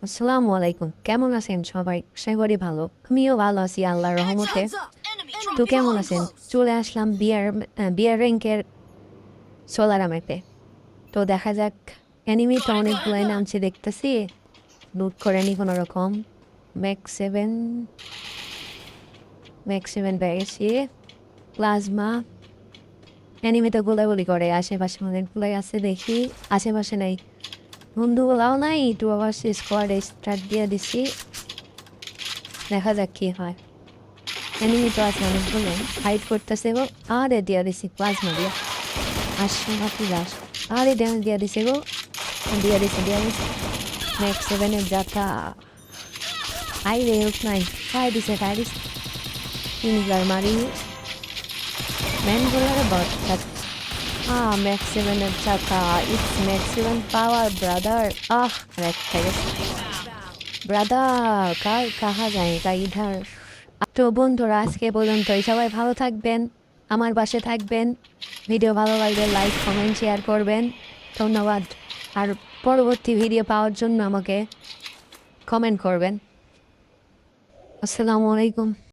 আসসালামু আলাইকুম, কেমন আছেন সবাই? আশা করি ভালো। আমিও ভালো আছি আল্লাহর রহমতে। তো কেমন আছেন? চলে আসলাম বিয়ার র্যাঙ্কের সোলারামেতে। তো দেখা যাক, অ্যানিমি তো অনেকগুলাই নামছে দেখতেছি। লুট করে নি কোনো রকম। ম্যাক্স 7 পেয়েছি। প্লাজমা অ্যানিমেতে গোলাগুলি করে, আশেপাশে অনেকগুলাই আছে দেখি। আশেপাশে নাই, বন্ধুগুলাও নাই। একটু আবার স্কোয়াডে স্টার্ট দিয়ে দিছি, দেখা যাক কি হয়। এনিমি তো আছে অনেকগুলো, ফাইট করতেছে গো। আরে দিয়া দিছি প্লাজমা দিয়া, আসছে নাকি লাশ। আরে ড্যামেজ দিয়া দিছে গো, দিয়া দিছে ম্যাক্স 7-এর যাতা। আই রে হেল্প নাই, খাই দিছে তিনবার মারি। ম্যান বলারে বট ম্যাক্স 7-এর যাতা। It's max 7 power brother. Red খাই গেছে ব্রাদার। কার কাহা যায়গা ইধার। তো বন্ধুরা, আজকে পর্যন্তই। সবাই ভালো থাকবেন, আমার পাশে থাকবেন। ভিডিও ভালো লাগলে লাইক কমেন্ট শেয়ার করবেন। ধন্যবাদ। আর পরবর্তী ভিডিও পাওয়ার জন্য আমাকে কমেন্ট করবেন। আসসালামু আলাইকুম।